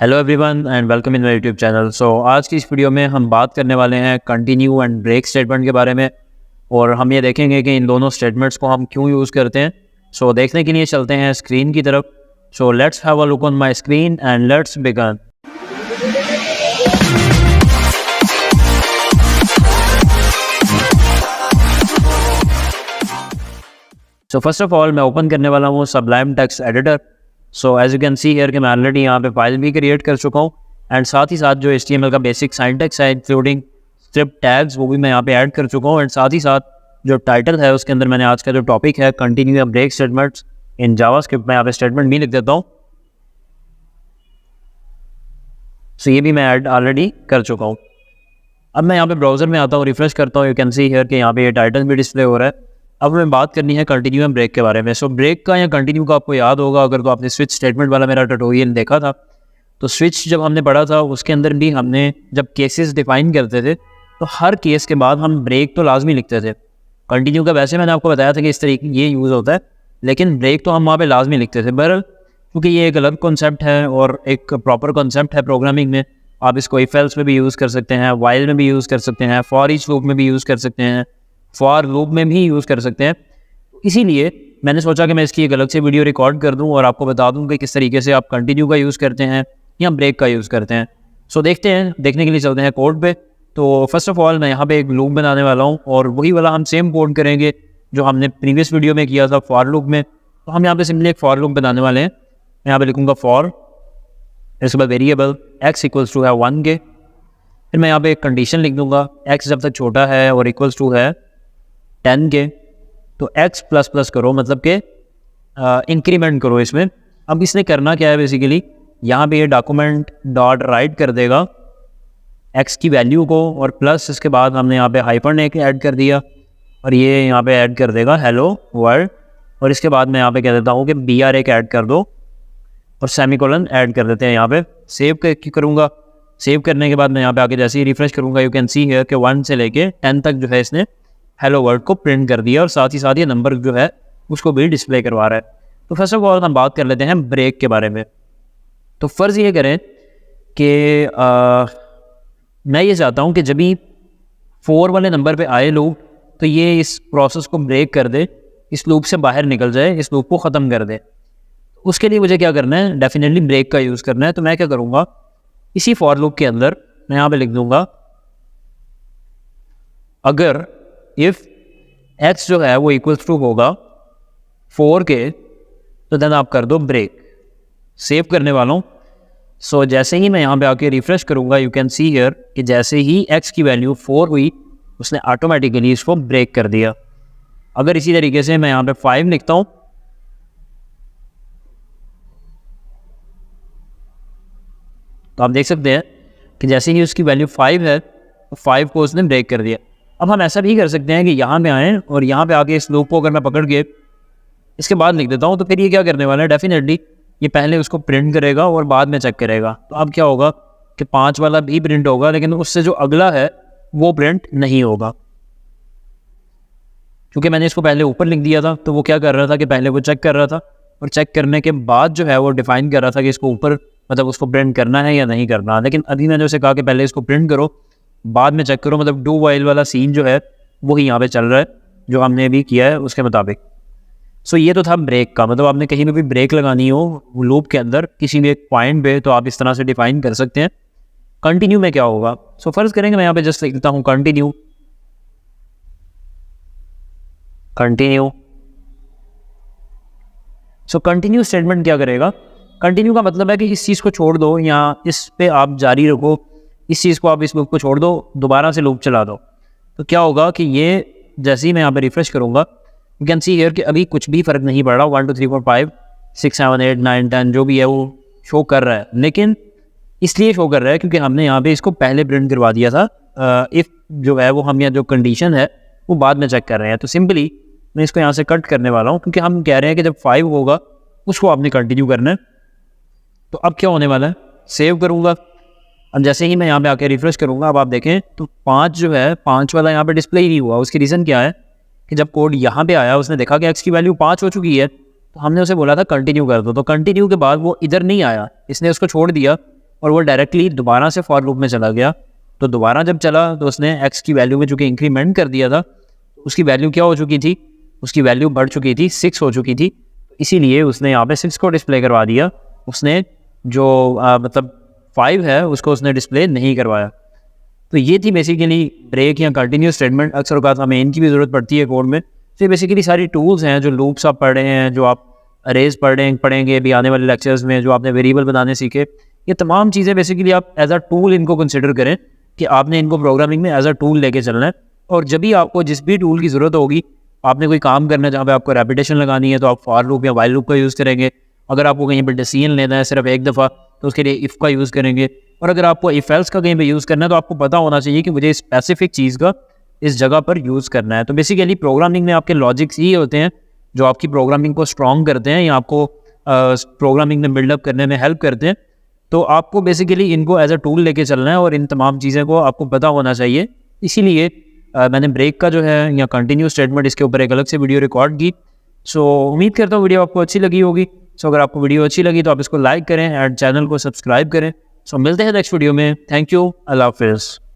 Hello everyone and welcome in my YouTube channel. आज की इस वीडियो में हम बात करने वाले हैं कंटिन्यू एंड ब्रेक स्टेटमेंट के बारे में और हम ये देखेंगे कि इन दोनों स्टेटमेंट्स को हम क्यों यूज़ करते हैं। देखने के लिए चलते हैं स्क्रीन की तरफ। Let's have a look on my screen and let's begin. First of all मैं ओपन करने वाला हूँ Sublime Text editor. As you can see here कि मैं ऑलरेडी यहाँ पे फाइल भी क्रिएट कर चुका हूँ एंड साथ ही साथ जो HTML का बेसिक सिंटैक्स है इंक्लूडिंग स्क्रिप्ट टैग्स वो भी मैं यहाँ पे ऐड कर चुका हूँ एंड साथ ही साथ जो टाइटल है उसके अंदर मैंने आज का जो टॉपिक है कंटिन्यू या ब्रेक स्टेटमेंट्स इन जावास्क्रिप्ट में यहाँ पे स्टेटमेंट भी लिख देता हूँ। ये भी मैं ऐड ऑलरेडी कर चुका हूँ। अब मैं यहाँ पे ब्राउज़र में आता हूँ, रिफ्रेश करता हूँ। यू कैन सी हियर कि यहाँ पे ये टाइटल भी डिस्प्ले हो रहा है। अब हमें बात करनी है कंटिन्यू एंड ब्रेक के बारे में। ब्रेक का या कंटिन्यू का आपको याद होगा अगर तो आपने स्विच स्टेटमेंट वाला मेरा ट्यूटोरियल देखा था। स्विच जब हमने पढ़ा था उसके अंदर भी हमने जब केसेस डिफाइन करते थे तो हर केस के बाद हम ब्रेक तो लाजमी लिखते थे। कंटिन्यू का वैसे मैंने आपको बताया था कि इस तरीके ये यूज़ होता है, लेकिन ब्रेक तो हम वहाँ पर लाजमी लिखते थे। बहरहाल क्योंकि ये एक अलग कॉन्सेप्ट है और एक प्रॉपर कॉन्सेप्ट है प्रोग्रामिंग में। आप इसको इफ एल्स में भी यूज़ कर सकते हैं, वाइल में भी यूज़ कर सकते हैं, फॉर ईच लूप में भी यूज़ कर सकते हैं, फॉर लूप में भी यूज़ कर सकते हैं। इसीलिए मैंने सोचा कि मैं इसकी एक अलग से वीडियो रिकॉर्ड कर दूं और आपको बता दूं कि किस तरीके से आप कंटिन्यू का यूज़ करते हैं या ब्रेक का यूज़ करते हैं। देखने के लिए चलते हैं कोड पे। फर्स्ट ऑफ ऑल मैं यहाँ पे एक लूप बनाने वाला हूँ और वही वाला हम सेम कोड करेंगे जो हमने प्रीवियस वीडियो में किया था फॉर लूप में। तो हम यहाँ पे सिंपली एक फॉर लूप बनाने वाले हैं। मैं यहाँ पे लिखूँगा फॉर, इसके बाद वेरिएबल x इक्वल्स टू है 1 के। फिर मैं यहाँ पे एक कंडीशन लिख दूँगा x जब तक छोटा है और इक्वल्स टू है 10 के। तो x प्लस प्लस करो, मतलब कि इंक्रीमेंट करो इसमें। अब इसने करना क्या है बेसिकली, यहाँ पे ये डॉक्यूमेंट डॉट राइट कर देगा x की वैल्यू को और प्लस इसके बाद हमने यहाँ पे हाइफन एक ऐड कर दिया और ये यहाँ पे ऐड कर देगा हेलो वर्ल्ड। और इसके बाद मैं यहाँ पे कह देता हूँ कि BR एक ऐड कर दो और सेमीकोलन ऐड कर देते हैं। यहाँ पे सेव करूँगा। सेव करने के बाद मैं यहाँ पे आके जैसे ही रिफ्रेश करूँगा यू कैन सी हियर कि 1 से लेके 10 तक जो है इसने हेलो वर्ल्ड को प्रिंट कर दिया और साथ ही साथ ये नंबर जो है उसको भी डिस्प्ले करवा रहा है। तो फर्स्ट ऑफ ऑल हम बात कर लेते हैं ब्रेक के बारे में। तो फ़र्ज़ ये करें कि मैं ये चाहता हूँ कि जब भी 4 वाले नंबर पे आए लोग तो ये इस प्रोसेस को ब्रेक कर दे, इस लूप से बाहर निकल जाए, इस लूप को ख़त्म कर दे। उसके लिए मुझे क्या करना है, डेफिनेटली ब्रेक का यूज़ करना है। तो मैं क्या करूँगा, इसी फॉर लूप के अंदर मैं यहाँ पे लिख दूँगा अगर इफ़ x जो है वो इक्वल्स टू होगा 4 के तो देन आप कर दो ब्रेक। सेव करने वाला हूँ। जैसे ही मैं यहाँ पे आके रिफ्रेश करूँगा यू कैन सी हियर कि जैसे ही x की वैल्यू 4 हुई उसने ऑटोमेटिकली इसको ब्रेक कर दिया। अगर इसी तरीके से मैं यहाँ पे 5 लिखता हूँ तो आप देख सकते हैं कि जैसे ही उसकी वैल्यू 5 है तो 5 को उसने ब्रेक कर दिया। अब हम ऐसा भी कर सकते हैं कि यहाँ पे आएँ और यहाँ पे आके इस लूप को अगर मैं पकड़ के इसके बाद लिख देता हूँ तो फिर ये क्या करने वाला है, डेफिनेटली ये पहले उसको प्रिंट करेगा और बाद में चेक करेगा। तो अब क्या होगा कि 5 वाला भी प्रिंट होगा लेकिन उससे जो अगला है वो प्रिंट नहीं होगा, क्योंकि मैंने इसको पहले ऊपर लिख दिया था। तो वो क्या कर रहा था कि पहले वो चेक कर रहा था और चेक करने के बाद जो है वो डिफाइन कर रहा था कि इसको ऊपर मतलब उसको प्रिंट करना है या नहीं करना। लेकिन अभी मैंने उसे कहा कि पहले इसको प्रिंट करो बाद में चेक करो, मतलब डू वाइल वाला सीन जो है वही यहाँ पे चल रहा है जो हमने अभी किया है उसके मुताबिक। ये तो था ब्रेक का, मतलब आपने कहीं पे भी ब्रेक लगानी हो लूप के अंदर किसी भी एक पॉइंट पे तो आप इस तरह से डिफाइन कर सकते हैं। कंटिन्यू में क्या होगा, फर्ज करेंगे मैं यहाँ पे जस्ट लिख देता हूँ कंटिन्यू। कंटिन्यू स्टेटमेंट क्या करेगा, कंटिन्यू का मतलब है कि इस चीज़ को छोड़ दो या इस पे आप जारी रखो, इस चीज़ को आप इस लूप को छोड़ दो, दोबारा से लूप चला दो। तो क्या होगा कि ये जैसे ही मैं यहाँ पे रिफ्रेश करूँगा यू कैन सी हियर कि अभी कुछ भी फ़र्क नहीं पड़ रहा। 1 2 3 4 5 6 7 8 9 10 जो भी है वो शो कर रहा है, लेकिन इसलिए शो कर रहा है क्योंकि हमने यहाँ पे इसको पहले प्रिंट करवा दिया था। इफ़ जो है वो हम यहाँ जो कंडीशन है वो बाद में चेक कर रहे हैं। तो सिंपली मैं इसको यहाँ से कट करने वाला हूँ क्योंकि हम कह रहे हैं कि जब 5 होगा उसको आपने कंटिन्यू करना है। तो अब क्या होने वाला है, सेव करूँगा। अब जैसे ही मैं यहाँ पे आके रिफ्रेश करूँगा अब आप देखें तो 5 जो है 5 वाला यहाँ पे डिस्प्ले ही नहीं हुआ। उसकी रीज़न क्या है कि जब कोड यहाँ पे आया उसने देखा कि x की वैल्यू 5 हो चुकी है तो हमने उसे बोला था कंटिन्यू कर दो। तो कंटिन्यू के बाद वो इधर नहीं आया, इसने उसको छोड़ दिया और वो डायरेक्टली दोबारा से फॉर लूप में चला गया। तो दोबारा जब चला तो उसने एक्स की वैल्यू में चूँकि इंक्रीमेंट कर दिया था, उसकी वैल्यू क्या हो चुकी थी, उसकी वैल्यू बढ़ चुकी थी, 6 हो चुकी थी। इसीलिए उसने यहाँ पे 6 को डिस्प्ले करवा दिया। उसने जो मतलब 5 है उसको उसने डिस्प्ले नहीं करवाया। तो ये थी बेसिकली ब्रेक या कंटिन्यूस स्टेटमेंट। अक्सर औक़ात हमें इनकी भी ज़रूरत पड़ती है कोड में। तो ये बेसिकली सारी टूल्स हैं, जो लूप्स आप पढ़ रहे हैं, जो आप अरेज पढ़ेंगे अभी आने वाले लेक्चर्स में, जो आपने वेरिएबल बनाने सीखे, ये तमाम चीज़ें बेसिकली आप एज अ टूल इनको कंसिडर करें कि आपने इनको प्रोग्रामिंग में एज अ टूल लेके चलना है। और जब भी आपको जिस भी टूल की ज़रूरत होगी, आपने कोई काम करना है जहाँ पे आपको रेपिटेशन लगानी है, तो आप फॉर लूप या व्हाइल लूप का यूज़ करेंगे। अगर आपको कहीं पर डिसीजन लेना है सिर्फ एक दफ़ा, तो उसके लिए इफ़ का यूज़ करेंगे। और अगर आपको इफ़ एल्स का कहीं पे यूज़ करना है, तो आपको पता होना चाहिए कि मुझे स्पेसिफिक चीज़ का इस जगह पर यूज़ करना है। तो बेसिकली प्रोग्रामिंग में आपके लॉजिक्स ही होते हैं जो आपकी प्रोग्रामिंग को स्ट्रॉन्ग करते हैं या आपको प्रोग्रामिंग में बिल्डअप करने में हेल्प करते हैं। तो आपको बेसिकली इनको एज अ टूल लेके चलना है और इन तमाम चीज़ों को आपको पता होना चाहिए। इसीलिए मैंने ब्रेक का जो है या कंटिन्यूस स्टेटमेंट, इसके ऊपर एक अलग से वीडियो रिकॉर्ड की। सो उम्मीद करता हूँ वीडियो आपको अच्छी लगी होगी। सो अगर आपको वीडियो अच्छी लगी तो आप इसको लाइक करें एंड चैनल को सब्सक्राइब करें। सो मिलते हैं नेक्स्ट वीडियो में। थैंक यू, अल्लाह हाफ़िज़।